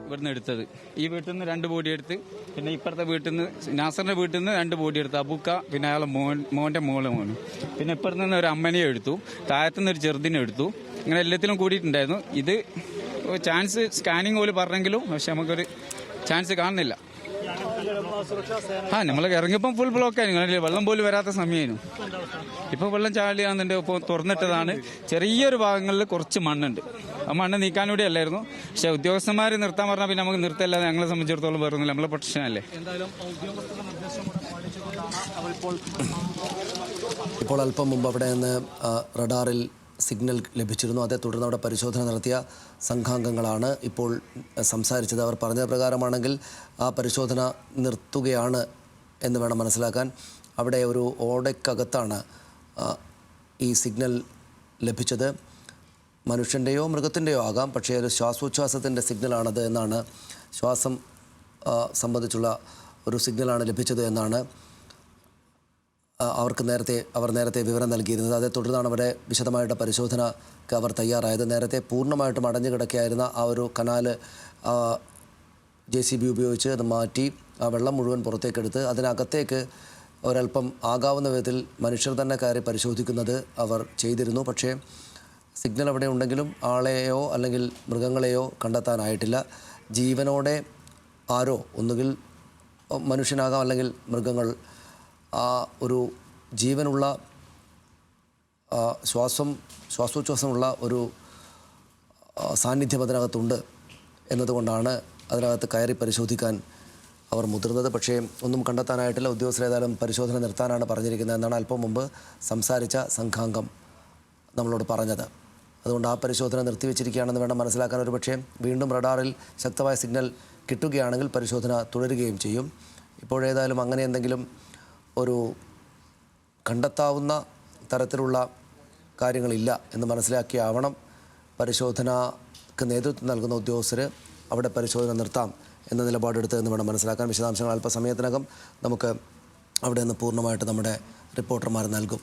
ഇവിടുന്ന് എടുത്തത്. ഈ വീട്ടിൽ നിന്ന് 2 ബോഡി എടുത്ത്, പിന്നെ ഇപ്പുറത്തെ വീട്ടിൽ നിന്ന് നാസറിന്റെ വീട്ടിൽ നിന്ന് 2 ബോഡി എടുത്ത്, അബുക്ക പിന്നെ അയാളെ മോന്റെ മോന്. പിന്നെ ഇപ്പുറത്ത് നിന്ന് ഒരു അമ്മനെ എടുത്തു, താഴത്തുനിന്ന് ഒരു ചെറുതിനെ എടുത്തു. ഇങ്ങനെ എല്ലാത്തിലും കൂടിയിട്ടുണ്ടായിരുന്നു. ഇത് ചാൻസ് സ്കാനിങ് പോലും പറഞ്ഞെങ്കിലും പക്ഷെ നമുക്കൊരു ചാൻസ് കാണുന്നില്ല. നമ്മൾ ഇറങ്ങിയപ്പം ഫുൾ ബ്ലോക്ക് ആയിരുന്നു, വെള്ളം പോലും വരാത്ത സമയമായിരുന്നു. ഇപ്പൊ വെള്ളം ചാടിയാണെന്നുണ്ട്. ഇപ്പോൾ തുറന്നിട്ടതാണ്. ചെറിയൊരു ഭാഗങ്ങളിൽ കുറച്ച് മണ്ണുണ്ട്. ആ മണ്ണ് നീക്കാനൂടെ അല്ലായിരുന്നു. പക്ഷെ ഉദ്യോഗസ്ഥന്മാർ നിർത്താൻ പറഞ്ഞാൽ പിന്നെ നമുക്ക് നിർത്തല്ലാതെ ഞങ്ങളെ സംബന്ധിച്ചിടത്തോളം വേറൊന്നുമില്ല. നമ്മളെ പ്രൊട്ടക്ഷനല്ലേ. ഇപ്പോൾ അല്പം മുമ്പ് അവിടെ നിന്ന് റഡാറിൽ സിഗ്നൽ ലഭിച്ചിരുന്നു. അതേ തുടർന്ന് അവിടെ പരിശോധന നടത്തിയ സംഘാംഗങ്ങളാണ് ഇപ്പോൾ സംസാരിച്ചത്. അവർ പറഞ്ഞ പ്രകാരമാണെങ്കിൽ ആ പരിശോധന നിർത്തുകയാണ് എന്ന് വേണം മനസ്സിലാക്കാൻ. അവിടെ ഒരു ഓടയ്ക്കകത്താണ് ഈ സിഗ്നൽ ലഭിച്ചത്. മനുഷ്യൻ്റെയോ മൃഗത്തിൻ്റെയോ ആകാം, പക്ഷേ ഒരു ശ്വാസോച്ഛ്വാസത്തിൻ്റെ സിഗ്നലാണത് എന്നാണ്, ശ്വാസം സംബന്ധിച്ചുള്ള ഒരു സിഗ്നലാണ് ലഭിച്ചത് എന്നാണ് അവർ നേരത്തെ വിവരം നൽകിയിരുന്നത്. അതേ തുടർന്നാണ് അവരെ വിശദമായിട്ട് പരിശോധനയ്ക്ക് അവർ തയ്യാറായത്. നേരത്തെ പൂർണ്ണമായിട്ടും അടഞ്ഞു കിടക്കുകയായിരുന്ന ആ ഒരു കനാല് JCB ഉപയോഗിച്ച് അത് മാറ്റി ആ വെള്ളം മുഴുവൻ പുറത്തേക്കെടുത്ത് അതിനകത്തേക്ക് ഒരല്പം ആകാവുന്ന വിധത്തിൽ മനുഷ്യർ തന്നെ കയറി പരിശോധിക്കുന്നത് അവർ ചെയ്തിരുന്നു. പക്ഷേ സിഗ്നൽ അവിടെ ഉണ്ടെങ്കിലും ആളെയോ അല്ലെങ്കിൽ മൃഗങ്ങളെയോ കണ്ടെത്താനായിട്ടില്ല. ജീവനോടെ ആരോ, ഒന്നുകിൽ മനുഷ്യനാകാം അല്ലെങ്കിൽ മൃഗങ്ങൾ, ആ ഒരു ജീവനുള്ള ശ്വാസോച്ഛ്വാസമുള്ള ഒരു സാന്നിധ്യം അതിനകത്തുണ്ട് എന്നതുകൊണ്ടാണ് അതിനകത്ത് കയറി പരിശോധിക്കാൻ അവർ മുതിർന്നത്. പക്ഷേ ഒന്നും കണ്ടെത്താനായിട്ടില്ല. ഉദ്യോഗസ്ഥർ ഏതായാലും പരിശോധന നിർത്താനാണ് പറഞ്ഞിരിക്കുന്നത് എന്നാണ് അല്പം മുമ്പ് സംസാരിച്ച സംഘാംഗം നമ്മളോട് പറഞ്ഞത്. അതുകൊണ്ട് ആ പരിശോധന നിർത്തിവെച്ചിരിക്കുകയാണെന്ന് വേണം മനസ്സിലാക്കാൻ. ഒരു പക്ഷേ വീണ്ടും റഡാറിൽ ശക്തമായ സിഗ്നൽ കിട്ടുകയാണെങ്കിൽ പരിശോധന തുടരുകയും ചെയ്യും. ഇപ്പോഴേതായാലും അങ്ങനെ എന്തെങ്കിലും ഒരു കണ്ടെത്താവുന്ന തരത്തിലുള്ള കാര്യങ്ങളില്ല എന്ന് മനസ്സിലാക്കിയാവണം പരിശോധനക്ക് നേതൃത്വം നൽകുന്ന ഉദ്യോഗസ്ഥർ അവിടെ പരിശോധന നിർത്താം എന്ന നിലപാടെടുത്തതെന്ന് വേണം മനസ്സിലാക്കാൻ. വിശദാംശങ്ങൾ അല്പസമയത്തിനകം നമുക്ക് അവിടെ നിന്ന് പൂർണ്ണമായിട്ട് നമ്മുടെ റിപ്പോർട്ടർമാർ നൽകും.